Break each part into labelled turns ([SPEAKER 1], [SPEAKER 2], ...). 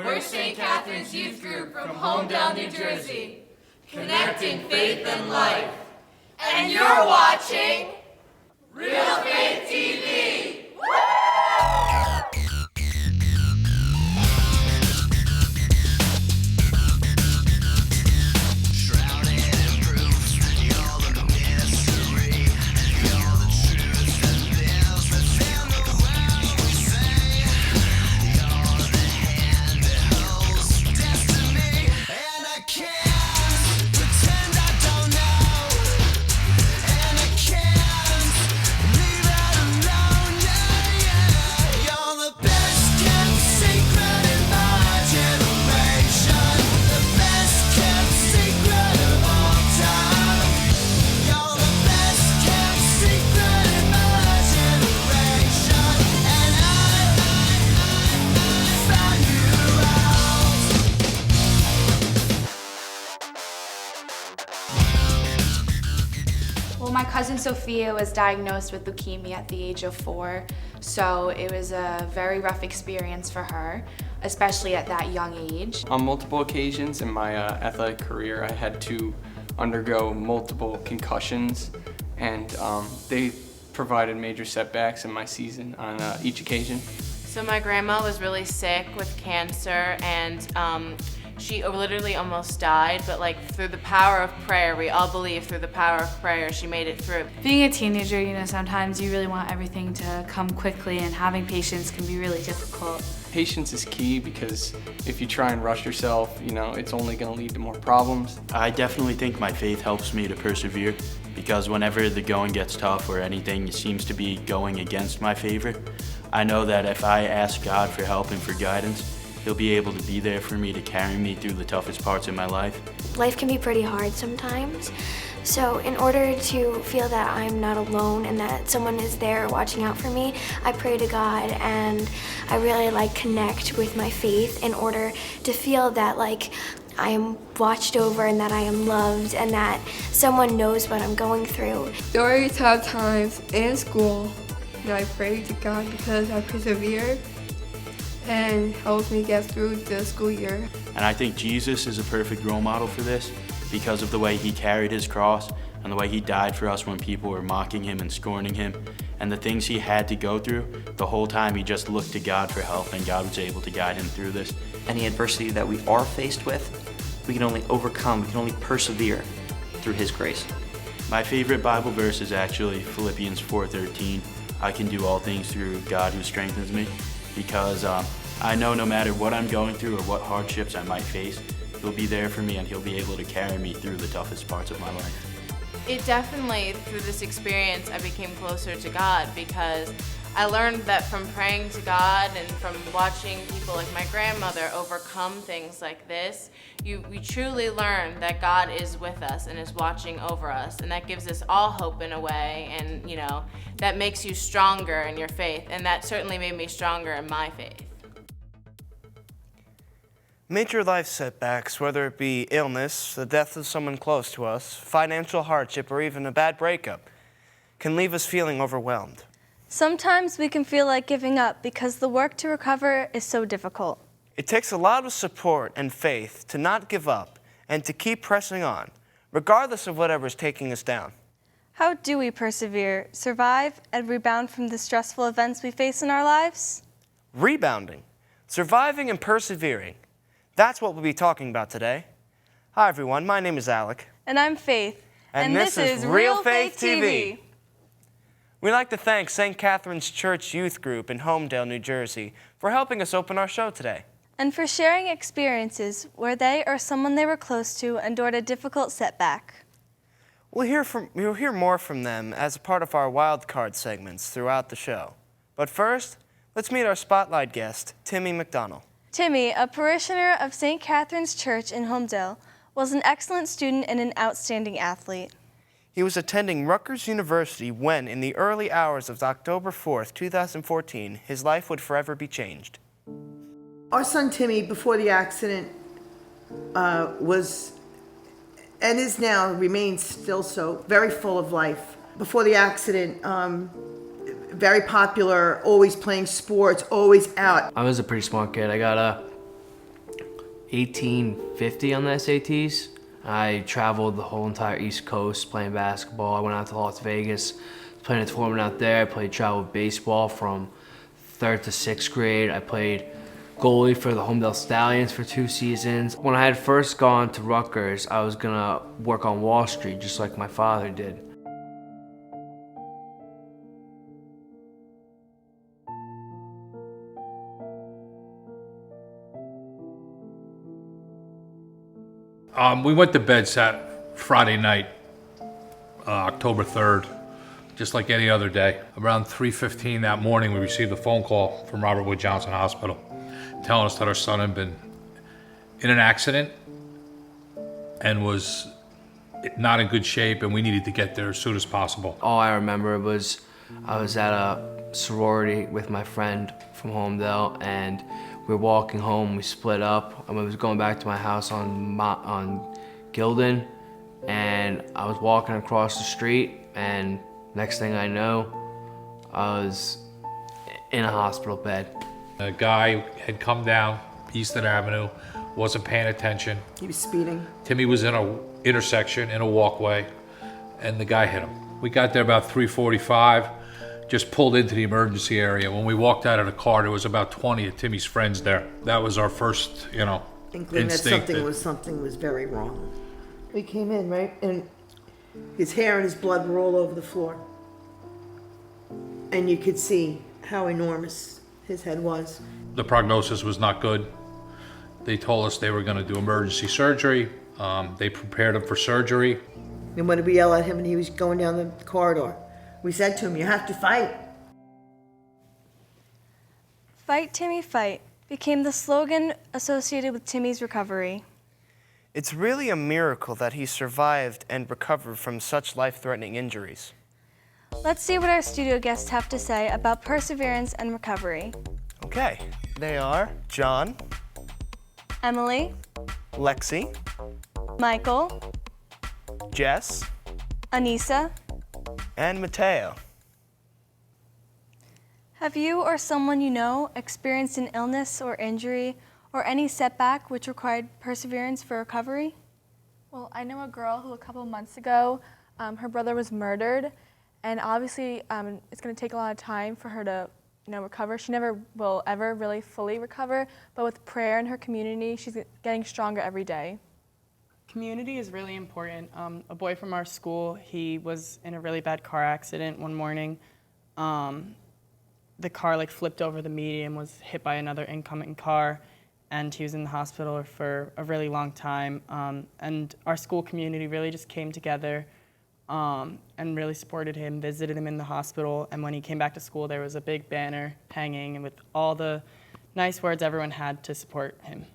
[SPEAKER 1] We're St. Catharine's Youth Group from Holmdel, New Jersey, connecting faith and life. And you're watching Real Faith TV!
[SPEAKER 2] My cousin Sophia was diagnosed with leukemia at the age of 4, so it was a very rough experience for her, especially at that young age.
[SPEAKER 3] On multiple occasions in my athletic career, I had to undergo multiple concussions, and they provided major setbacks in my season on each occasion.
[SPEAKER 1] So my grandma was really sick with cancer, and she literally almost died, but through the power of prayer, we all believe through the power of prayer, she made it through.
[SPEAKER 2] Being a teenager, sometimes you really want everything to come quickly, and having patience can be really difficult.
[SPEAKER 3] Patience is key because if you try and rush yourself, it's only going to lead to more problems.
[SPEAKER 4] I definitely think my faith helps me to persevere because whenever the going gets tough or anything seems to be going against my favor, I know that if I ask God for help and for guidance, He'll be able to be there for me to carry me through the toughest parts of my life.
[SPEAKER 5] Life can be pretty hard sometimes, so in order to feel that I'm not alone and that someone is there watching out for me, I pray to God, and I really connect with my faith in order to feel that I am watched over and that I am loved and that someone knows what I'm going through.
[SPEAKER 6] During tough times in school, I pray to God because I persevere and helps me get through the school year.
[SPEAKER 4] And I think Jesus is a perfect role model for this because of the way He carried His cross and the way He died for us when people were mocking Him and scorning Him, and the things He had to go through. The whole time He just looked to God for help, and God was able to guide Him through this.
[SPEAKER 7] Any adversity that we are faced with, we can only overcome, we can only persevere through His grace.
[SPEAKER 4] My favorite Bible verse is actually Philippians 4:13. I can do all things through God who strengthens me, because I know no matter what I'm going through or what hardships I might face, He'll be there for me and He'll be able to carry me through the toughest parts of my life.
[SPEAKER 1] It definitely, through this experience, I became closer to God because I learned that from praying to God and from watching people like my grandmother overcome things like this, we truly learn that God is with us and is watching over us, and that gives us all hope in a way, and that makes you stronger in your faith, and that certainly made me stronger in my faith.
[SPEAKER 8] Major life setbacks, whether it be illness, the death of someone close to us, financial hardship, or even a bad breakup, can leave us feeling overwhelmed.
[SPEAKER 9] Sometimes we can feel like giving up because the work to recover is so difficult.
[SPEAKER 8] It takes a lot of support and faith to not give up and to keep pressing on, regardless of whatever's taking us down.
[SPEAKER 9] How do we persevere, survive, and rebound from the stressful events we face in our lives?
[SPEAKER 8] Rebounding, surviving and persevering. That's what we'll be talking about today. Hi everyone, my name is Alec.
[SPEAKER 9] And I'm Faith.
[SPEAKER 8] And this is Real Faith TV. We'd like to thank St. Catharine's Church Youth Group in Holmdel, New Jersey for helping us open our show today.
[SPEAKER 9] And for sharing experiences where they or someone they were close to endured a difficult setback.
[SPEAKER 8] We'll hear more from them as a part of our wild card segments throughout the show. But first, let's meet our spotlight guest, Timmy McDonnell.
[SPEAKER 9] Timmy, a parishioner of St. Catharine's Church in Holmdel, was an excellent student and an outstanding athlete.
[SPEAKER 8] He was attending Rutgers University when, in the early hours of October 4th, 2014, his life would forever be changed.
[SPEAKER 10] Our son Timmy, before the accident, was, and is now, remains still so, very full of life. Before the accident, very popular, always playing sports, always out.
[SPEAKER 11] I was a pretty smart kid. I got 1850 on the SATs. I traveled the whole entire East Coast playing basketball. I went out to Las Vegas, playing a tournament out there. I played travel baseball from 3rd to 6th grade. I played goalie for the Holmdel Stallions for 2 seasons. When I had first gone to Rutgers, I was gonna work on Wall Street just like my father did.
[SPEAKER 12] We went to bed Friday night, October 3rd, just like any other day. Around 3:15 that morning, we received a phone call from Robert Wood Johnson Hospital telling us that our son had been in an accident and was not in good shape, and we needed to get there as soon as possible.
[SPEAKER 11] All I remember was I was at a sorority with my friend from Holmdel, and we were walking home. We split up. I was going back to my house on Gilden, and I was walking across the street, and next thing I know, I was in a hospital bed.
[SPEAKER 12] A guy had come down Easton Avenue, wasn't paying attention.
[SPEAKER 10] He was speeding.
[SPEAKER 12] Timmy was in a intersection, in a walkway, and the guy hit him. We got there about 3:45, just pulled into the emergency area. When we walked out of the car, there was about 20 of Timmy's friends there. That was our first,
[SPEAKER 10] Inkling that
[SPEAKER 12] instinct.
[SPEAKER 10] something was very wrong. We came in, right? And his hair and his blood were all over the floor. And you could see how enormous his head was.
[SPEAKER 12] The prognosis was not good. They told us they were going to do emergency surgery. They prepared him for surgery.
[SPEAKER 10] And when we yelled at him and he was going down the corridor, we said to him, "You have to fight."
[SPEAKER 9] Fight, Timmy, fight became the slogan associated with Timmy's recovery.
[SPEAKER 8] It's really a miracle that he survived and recovered from such life-threatening injuries.
[SPEAKER 9] Let's see what our studio guests have to say about perseverance and recovery.
[SPEAKER 8] Okay, they are John,
[SPEAKER 9] Emily,
[SPEAKER 8] Lexi,
[SPEAKER 9] Michael,
[SPEAKER 8] Jess,
[SPEAKER 9] Anissa.
[SPEAKER 8] and Mateo.
[SPEAKER 9] Have you or someone you know experienced an illness or injury or any setback which required perseverance for recovery?
[SPEAKER 2] Well, I know a girl who a couple months ago, her brother was murdered, and obviously it's going to take a lot of time for her to recover. She never will ever really fully recover, but with prayer in her community, she's getting stronger every day.
[SPEAKER 13] Community is really important. A boy from our school, he was in a really bad car accident one morning. The car flipped over the median, was hit by another incoming car, and he was in the hospital for a really long time. And our school community really just came together and really supported him, visited him in the hospital, and when he came back to school, there was a big banner hanging and with all the nice words everyone had to support him.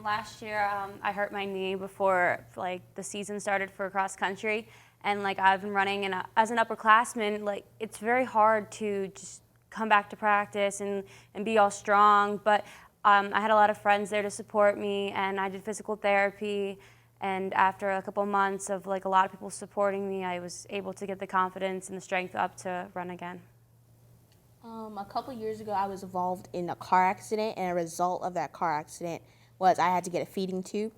[SPEAKER 14] Last year, I hurt my knee before the season started for cross country, and I've been running, and as an upperclassman, it's very hard to just come back to practice and be all strong, but I had a lot of friends there to support me, and I did physical therapy, and after a couple months of a lot of people supporting me, I was able to get the confidence and the strength up to run again.
[SPEAKER 15] A couple years ago, I was involved in a car accident, and a result of that car accident was I had to get a feeding tube.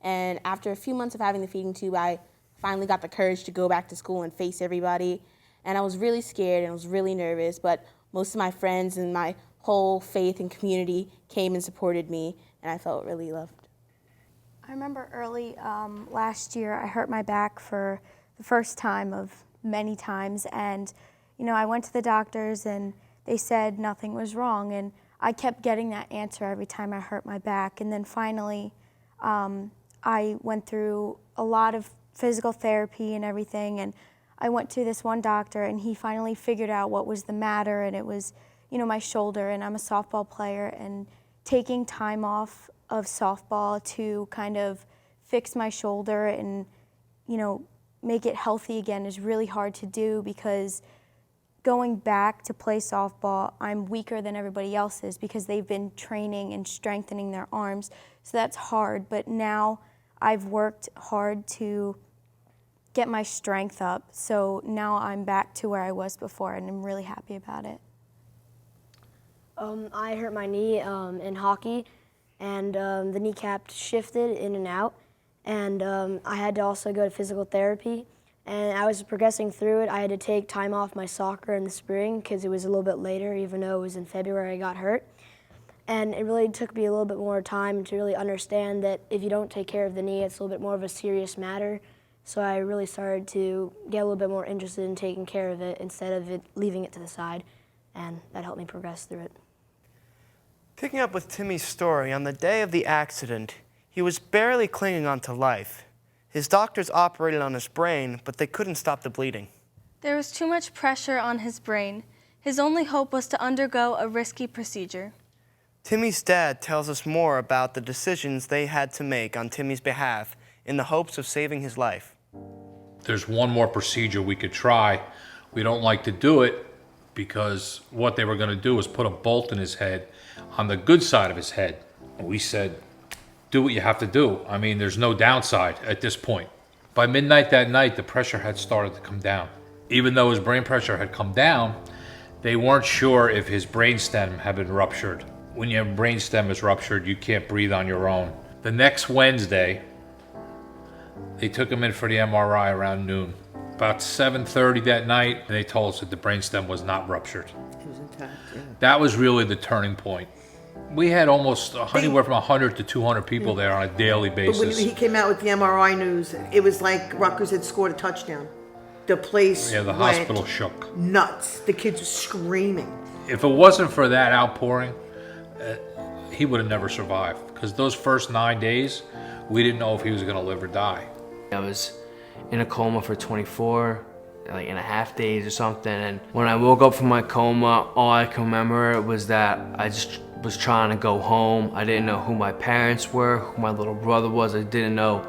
[SPEAKER 15] And after a few months of having the feeding tube, I finally got the courage to go back to school and face everybody. And I was really scared and I was really nervous, but most of my friends and my whole faith and community came and supported me, and I felt really loved.
[SPEAKER 5] I remember early last year, I hurt my back for the first time of many times, and I went to the doctors and they said nothing was wrong, and I kept getting that answer every time I hurt my back. And then finally, I went through a lot of physical therapy and everything, and I went to this one doctor, and he finally figured out what was the matter, and it was, my shoulder, and I'm a softball player, and taking time off of softball to kind of fix my shoulder and, make it healthy again is really hard to do, because going back to play softball, I'm weaker than everybody else is because they've been training and strengthening their arms. So that's hard, but now I've worked hard to get my strength up. So now I'm back to where I was before, and I'm really happy about it.
[SPEAKER 16] I hurt my knee in hockey, and the kneecap shifted in and out, and I had to also go to physical therapy. And I was progressing through it. I had to take time off my soccer in the spring because it was a little bit later, even though it was in February I got hurt. And it really took me a little bit more time to really understand that if you don't take care of the knee, it's a little bit more of a serious matter. So I really started to get a little bit more interested in taking care of it instead of leaving it to the side, and that helped me progress through it.
[SPEAKER 8] Picking up with Timmy's story, on the day of the accident, he was barely clinging on to life. His doctors operated on his brain, but they couldn't stop the bleeding.
[SPEAKER 9] There was too much pressure on his brain. His only hope was to undergo a risky procedure.
[SPEAKER 8] Timmy's dad tells us more about the decisions they had to make on Timmy's behalf in the hopes of saving his life.
[SPEAKER 12] There's one more procedure we could try. We don't like to do it because what they were going to do was put a bolt in his head on the good side of his head. And we said, do what you have to do. I mean, there's no downside at this point. By midnight that night, the pressure had started to come down. Even though his brain pressure had come down, they weren't sure if his brainstem had been ruptured. When your brainstem is ruptured, you can't breathe on your own. The next Wednesday, they took him in for the MRI around noon. About 7:30 that night, they told us that the brainstem was not ruptured.
[SPEAKER 10] It was intact, yeah.
[SPEAKER 12] That was really the turning point. We had almost anywhere from 100 to 200 people there on a daily basis.
[SPEAKER 10] But when he came out with the MRI news, it was like Rutgers had scored a touchdown. The place
[SPEAKER 12] the hospital shook.
[SPEAKER 10] Nuts. The kids were screaming.
[SPEAKER 12] If it wasn't for that outpouring, he would have never survived. Because those first 9 days, we didn't know if he was going to live or die.
[SPEAKER 11] I was in a coma for 24 and a half days or something, and when I woke up from my coma, all I can remember was that I just was trying to go home. I didn't know who my parents were, who my little brother was. I didn't know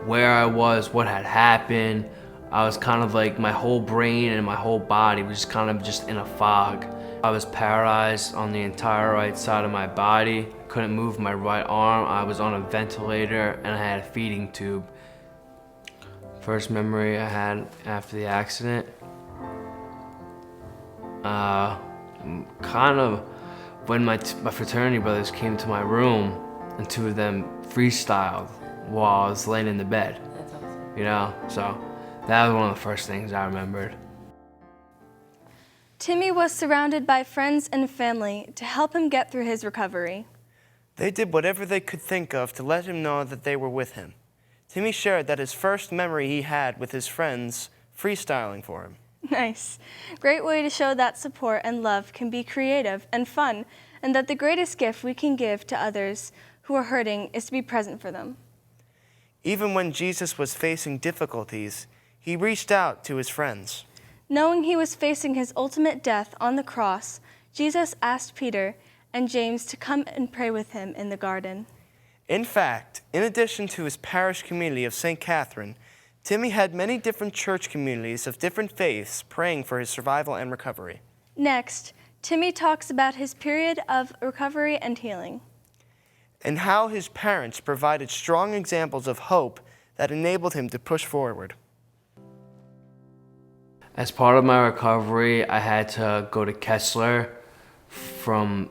[SPEAKER 11] where I was, what had happened. I was kind of like, my whole brain and my whole body was just kind of just in a fog. I was paralyzed on the entire right side of my body. Couldn't move my right arm. I was on a ventilator and I had a feeding tube. First memory I had after the accident, kind of when my fraternity brothers came to my room and two of them freestyled while I was laying in the bed.
[SPEAKER 1] That's awesome.
[SPEAKER 11] You know, so that was one of the first things I remembered.
[SPEAKER 9] Timmy was surrounded by friends and family to help him get through his recovery.
[SPEAKER 8] They did whatever they could think of to let him know that they were with him. Timmy shared that his first memory he had with his friends freestyling for him.
[SPEAKER 9] Nice. Great way to show that support and love can be creative and fun, and that the greatest gift we can give to others who are hurting is to be present for them.
[SPEAKER 8] Even when Jesus was facing difficulties, he reached out to his friends.
[SPEAKER 9] Knowing he was facing his ultimate death on the cross, Jesus asked Peter and James to come and pray with him in the garden.
[SPEAKER 8] In fact, in addition to his parish community of St. Catharine, Timmy had many different church communities of different faiths praying for his survival and recovery.
[SPEAKER 9] Next, Timmy talks about his period of recovery and healing.
[SPEAKER 8] And how his parents provided strong examples of hope that enabled him to push forward.
[SPEAKER 11] As part of my recovery, I had to go to Kessler for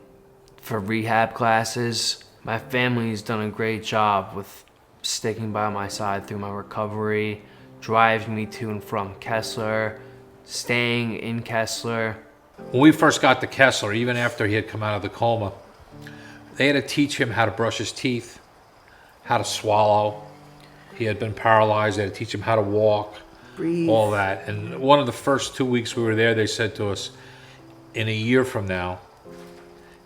[SPEAKER 11] rehab classes. My family's done a great job with sticking by my side through my recovery, driving me to and from Kessler, staying in Kessler.
[SPEAKER 12] When we first got to Kessler, even after he had come out of the coma, they had to teach him how to brush his teeth, how to swallow. He had been paralyzed. They had to teach him how to walk,
[SPEAKER 10] breathe,
[SPEAKER 12] all that. And one of the first 2 weeks we were there, they said to us, in a year from now,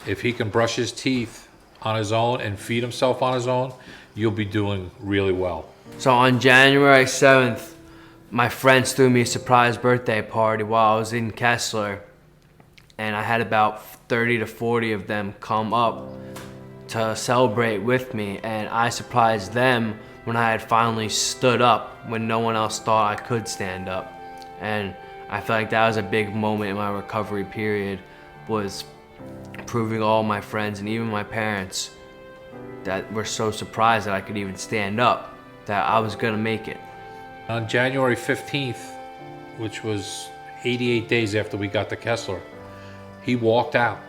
[SPEAKER 12] if he can brush his teeth on his own and feed himself on his own, you'll be doing really well.
[SPEAKER 11] So on January 7th, my friends threw me a surprise birthday party while I was in Kessler. And I had about 30 to 40 of them come up to celebrate with me. And I surprised them when I had finally stood up when no one else thought I could stand up. And I feel like that was a big moment in my recovery period, was proving all my friends and even my parents that were so surprised that I could even stand up, that I was gonna make it.
[SPEAKER 12] On January 15th, which was 88 days after we got to Kessler, he walked out.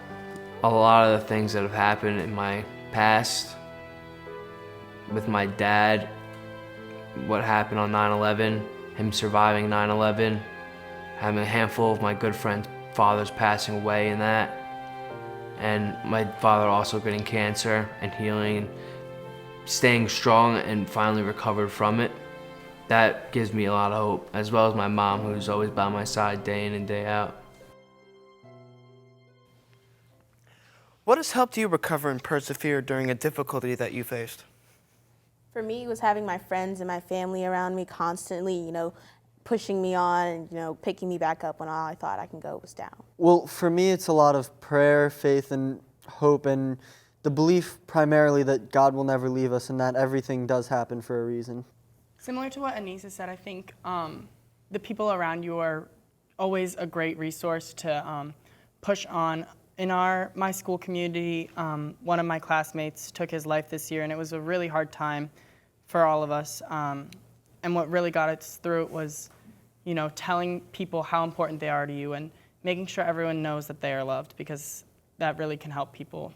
[SPEAKER 11] A lot of the things that have happened in my past with my dad, what happened on 9/11, him surviving 9/11, having a handful of my good friends' fathers passing away in that, and my father also getting cancer and healing, staying strong and finally recovered from it. That gives me a lot of hope, as well as my mom, who's always by my side day in and day out.
[SPEAKER 8] What has helped you recover and persevere during a difficulty that you faced?
[SPEAKER 15] For me, it was having my friends and my family around me constantly, pushing me on and, picking me back up when all I thought I can go was down.
[SPEAKER 17] Well, for me, it's a lot of prayer, faith, and hope, and the belief primarily that God will never leave us and that everything does happen for a reason.
[SPEAKER 13] Similar to what Anissa said, I think the people around you are always a great resource to push on. In my school community, one of my classmates took his life this year, and it was a really hard time for all of us. And what really got us through it was, telling people how important they are to you and making sure everyone knows that they are loved, because that really can help people.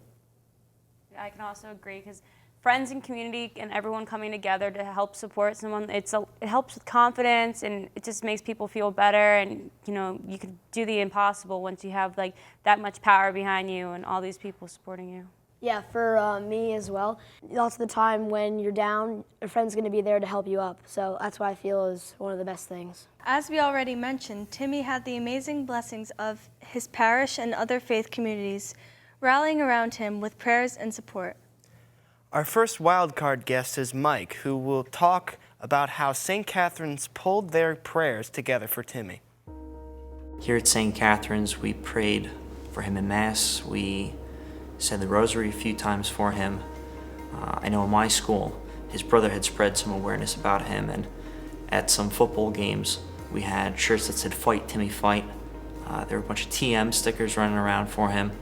[SPEAKER 14] I can also agree, because friends and community and everyone coming together to help support someone, it helps with confidence, and it just makes people feel better, and you can do the impossible once you have that much power behind you and all these people supporting you.
[SPEAKER 16] Yeah, for me as well. Lots of the time when you're down, a friend's going to be there to help you up. So that's what I feel is one of the best things.
[SPEAKER 9] As we already mentioned, Timmy had the amazing blessings of his parish and other faith communities rallying around him with prayers and support.
[SPEAKER 8] Our first wildcard guest is Mike, who will talk about how St. Catherine's pulled their prayers together for Timmy.
[SPEAKER 7] Here at St. Catherine's, we prayed for him in Mass. We said the rosary a few times for him. I know in my school, his brother had spread some awareness about him, and at some football games, we had shirts that said "Fight, Timmy, Fight." There were a bunch of TM stickers running around for him.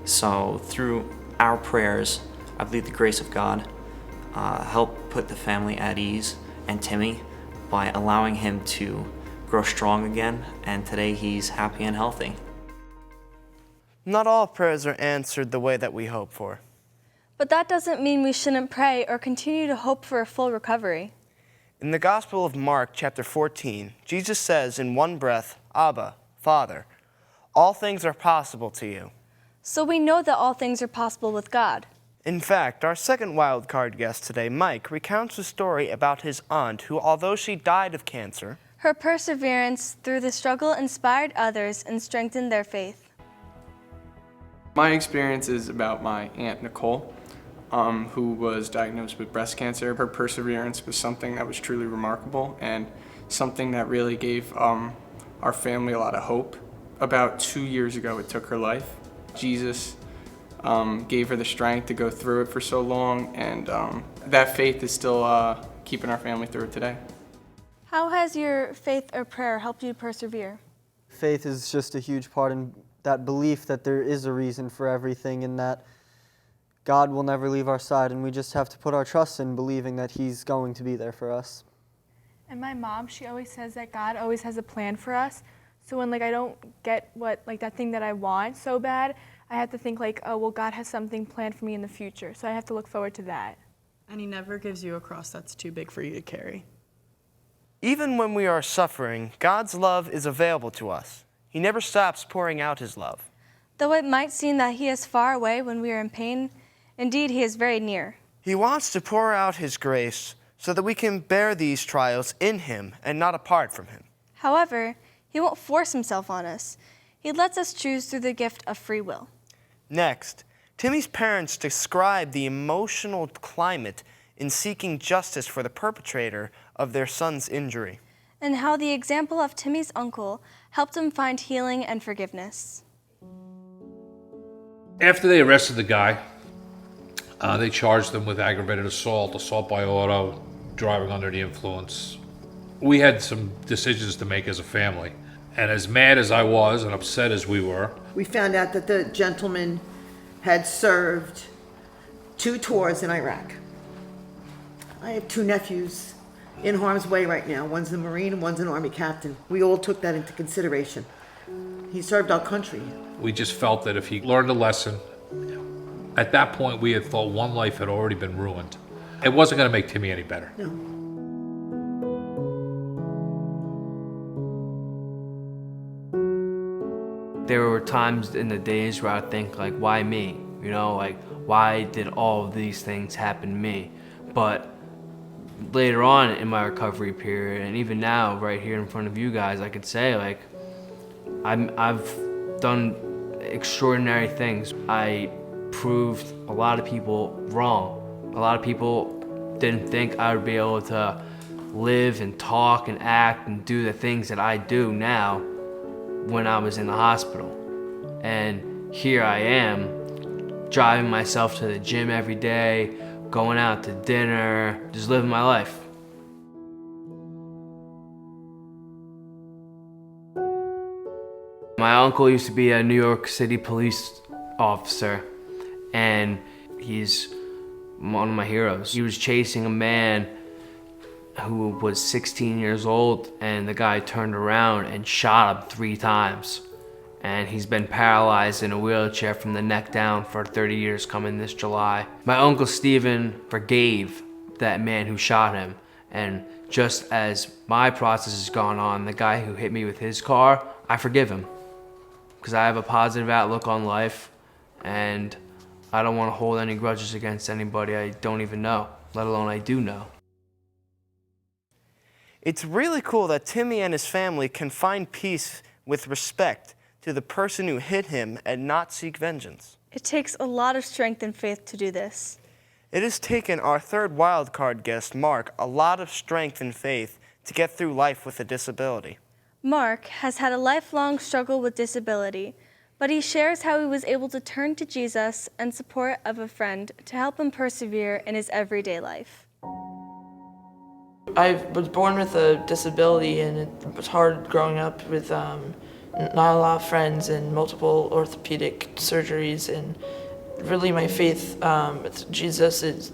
[SPEAKER 7] So through our prayers, I believe the grace of God helped put the family at ease and Timmy by allowing him to grow strong again, and today he's happy and healthy.
[SPEAKER 8] Not all prayers are answered the way that we hope for.
[SPEAKER 9] But that doesn't mean we shouldn't pray or continue to hope for a full recovery.
[SPEAKER 8] In the Gospel of Mark, chapter 14, Jesus says in one breath, "Abba, Father, all things are possible to you."
[SPEAKER 9] So we know that all things are possible with God.
[SPEAKER 8] In fact, our second wildcard guest today, Mike, recounts a story about his aunt who, although she died of cancer,
[SPEAKER 9] her perseverance through the struggle inspired others and strengthened their faith.
[SPEAKER 3] My experience is about my Aunt Nicole, who was diagnosed with breast cancer. Her perseverance was something that was truly remarkable and something that really gave our family a lot of hope. About 2 years ago, it took her life. Jesus gave her the strength to go through it for so long, and that faith is still keeping our family through it today.
[SPEAKER 9] How has your faith or prayer helped you persevere?
[SPEAKER 17] Faith is just a huge part in that belief that there is a reason for everything and that God will never leave our side, and we just have to put our trust in believing that He's going to be there for us.
[SPEAKER 2] And my mom, she always says that God always has a plan for us. So when I don't get that thing that I want so bad, I have to think oh, well, God has something planned for me in the future. So I have to look forward to that.
[SPEAKER 13] And He never gives you a cross that's too big for you to carry.
[SPEAKER 8] even when we are suffering, God's love is available to us. He never stops pouring out His love.
[SPEAKER 9] Though it might seem that He is far away when we are in pain, indeed He is very near.
[SPEAKER 8] He wants to pour out His grace so that we can bear these trials in Him and not apart from Him.
[SPEAKER 9] However, He won't force Himself on us. He lets us choose through the gift of free will.
[SPEAKER 8] Next, Timmy's parents describe the emotional climate in seeking justice for the perpetrator of their son's injury,
[SPEAKER 9] And how the example of Timmy's uncle helped him find healing and forgiveness.
[SPEAKER 12] After they arrested the guy, they charged him with aggravated assault, assault by auto, driving under the influence. We had some decisions to make as a family. And as mad as I was and upset as we were,
[SPEAKER 10] we found out that the gentleman had served 2 tours in Iraq. I have 2 nephews in harm's way right now. One's a Marine and one's an Army captain. We all took that into consideration. He served our country.
[SPEAKER 12] we just felt that if he learned a lesson, at that point we had thought one life had already been ruined. It wasn't going to make Timmy any better.
[SPEAKER 10] No.
[SPEAKER 11] There were times in the days where I think, like, why me? You know, like, why did all of these things happen to me? But later on in my recovery period, and even now, right here in front of you guys, I could say, like, I've done extraordinary things. I proved a lot of people wrong. A lot of people didn't think I would be able to live and talk and act and do the things that I do now when I was in the hospital. And here I am, driving myself to the gym every day, going out to dinner, just living my life. My uncle used to be a New York City police officer, and he's one of my heroes. He was chasing a man who was 16 years old, and the guy turned around and shot him 3 times. And he's been paralyzed in a wheelchair from the neck down for 30 years coming this July. My Uncle Stephen forgave that man who shot him, and just as my process has gone on, the guy who hit me with his car, I forgive him. Because I have a positive outlook on life, and I don't want to hold any grudges against anybody I don't even know, let alone I do know.
[SPEAKER 8] It's really cool that Timmy and his family can find peace with respect to the person who hit him and not seek vengeance.
[SPEAKER 9] It takes a lot of strength and faith to do this.
[SPEAKER 8] It has taken our third wildcard guest, Mark, a lot of strength and faith to get through life with a disability.
[SPEAKER 9] Mark has had a lifelong struggle with disability, but he shares how he was able to turn to Jesus and support of a friend to help him persevere in his everyday life.
[SPEAKER 18] I was born with a disability, and it was hard growing up with not a lot of friends and multiple orthopedic surgeries. And really my faith with Jesus has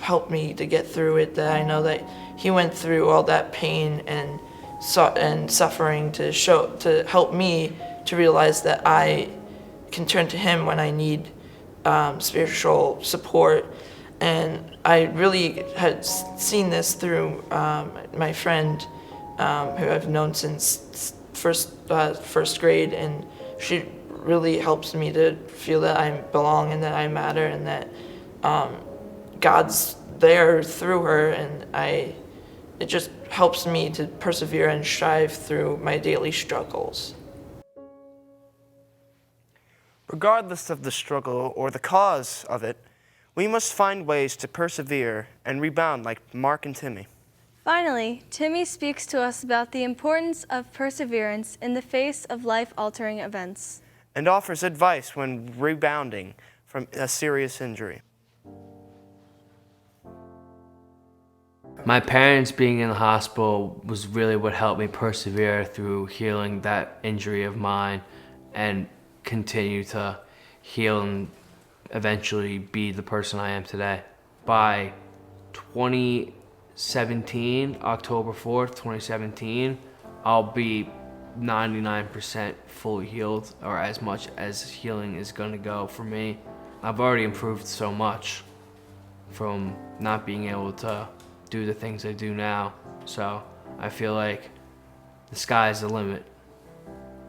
[SPEAKER 18] helped me to get through it, that I know that he went through all that pain and suffering to help me to realize that I can turn to him when I need spiritual support. And I really had seen this through my friend who I've known since first grade, and she really helps me to feel that I belong and that I matter, and that God's there through her, and it just helps me to persevere and strive through my daily struggles.
[SPEAKER 8] Regardless of the struggle or the cause of it, we must find ways to persevere and rebound like Mark and Timmy.
[SPEAKER 9] Finally, Timmy speaks to us about the importance of perseverance in the face of life-altering events.
[SPEAKER 8] And offers advice when rebounding from a serious injury.
[SPEAKER 11] My parents being in the hospital was really what helped me persevere through healing that injury of mine and continue to heal and eventually be the person I am today. By 2017, October 4th, 2017, I'll be 99% fully healed, or as much as healing is gonna go for me. I've already improved so much from not being able to do the things I do now. So I feel like the sky's the limit.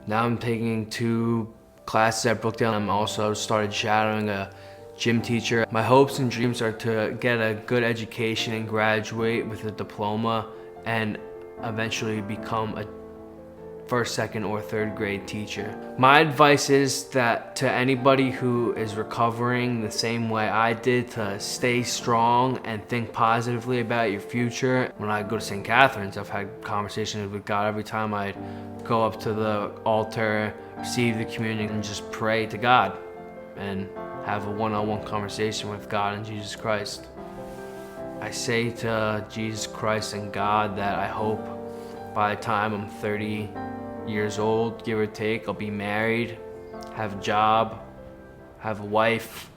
[SPEAKER 11] Now I'm taking 2 classes at Brookdale. I'm also started shadowing a gym teacher. My hopes and dreams are to get a good education and graduate with a diploma and eventually become a 1st, 2nd, or 3rd grade teacher. My advice is that to anybody who is recovering the same way I did, to stay strong and think positively about your future. When I go to St. Catharine's, I've had conversations with God every time I go up to the altar, receive the communion, and just pray to God and have a one-on-one conversation with God and Jesus Christ. I say to Jesus Christ and God that I hope by the time I'm 30 years old, give or take, I'll be married, have a job, have a wife.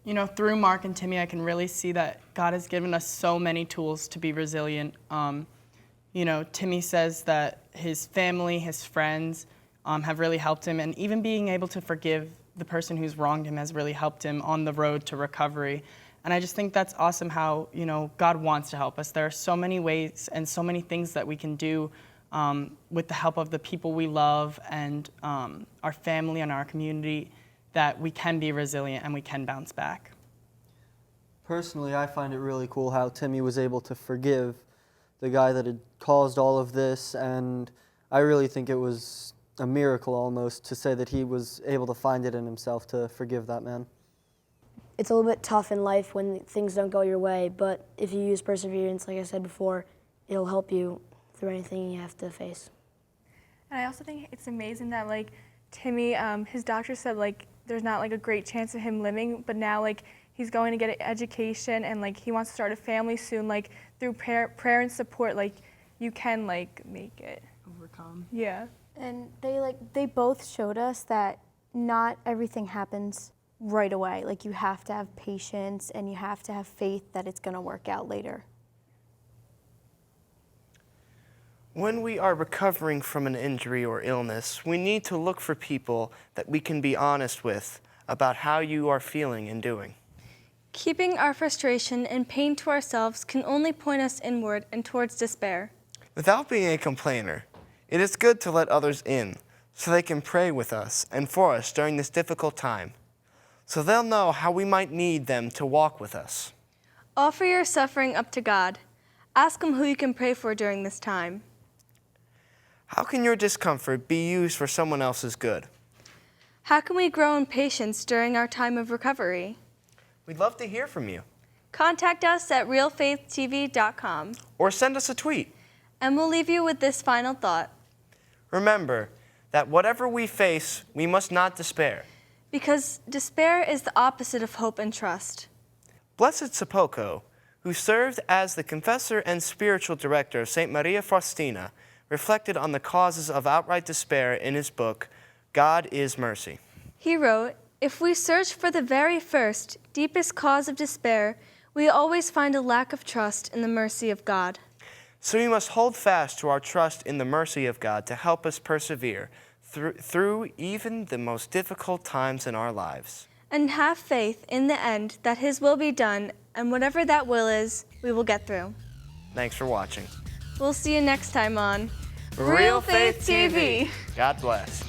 [SPEAKER 13] You know, through Mark and Timmy, I can really see that God has given us so many tools to be resilient. You know, Timmy says that his family, his friends have really helped him, and even being able to forgive the person who's wronged him has really helped him on the road to recovery. And I just think that's awesome how, God wants to help us. There are so many ways and so many things that we can do with the help of the people we love and our family and our community, that we can be resilient and we can bounce back.
[SPEAKER 17] Personally, I find it really cool how Timmy was able to forgive the guy that had caused all of this, and I really think it was a miracle almost to say that he was able to find it in himself to forgive that man.
[SPEAKER 16] It's a little bit tough in life when things don't go your way, but if you use perseverance, like I said before, it'll help you through anything you have to face.
[SPEAKER 2] And I also think it's amazing that Timmy, his doctor said there's not a great chance of him living, but now he's going to get an education and he wants to start a family soon. Through prayer and support, you can make it.
[SPEAKER 13] Overcome.
[SPEAKER 2] Yeah.
[SPEAKER 19] And they both showed us that not everything happens right away. You have to have patience and you have to have faith that it's going to work out later.
[SPEAKER 8] When we are recovering from an injury or illness, we need to look for people that we can be honest with about how you are feeling and doing.
[SPEAKER 9] Keeping our frustration and pain to ourselves can only point us inward and towards despair.
[SPEAKER 8] Without being a complainer, it is good to let others in so they can pray with us and for us during this difficult time, so they'll know how we might need them to walk with us.
[SPEAKER 9] Offer your suffering up to God. Ask Him who you can pray for during this time.
[SPEAKER 8] How can your discomfort be used for someone else's good?
[SPEAKER 9] How can we grow in patience during our time of recovery?
[SPEAKER 8] We'd love to hear from you.
[SPEAKER 9] Contact us at realfaithtv.com.
[SPEAKER 8] Or send us a tweet.
[SPEAKER 9] And we'll leave you with this final thought.
[SPEAKER 8] Remember that whatever we face, we must not despair.
[SPEAKER 9] Because despair is the opposite of hope and trust.
[SPEAKER 8] Blessed Sepulchre, who served as the confessor and spiritual director of St. Maria Faustina, reflected on the causes of outright despair in his book, God is Mercy.
[SPEAKER 9] He wrote, "If we search for the very first, deepest cause of despair, we always find a lack of trust in the mercy of God."
[SPEAKER 8] So we must hold fast to our trust in the mercy of God to help us persevere through even the most difficult times in our lives.
[SPEAKER 9] And have faith in the end that His will be done, and whatever that will is, we will get through.
[SPEAKER 8] Thanks for watching.
[SPEAKER 9] We'll see you next time on
[SPEAKER 8] Real Faith TV. God bless.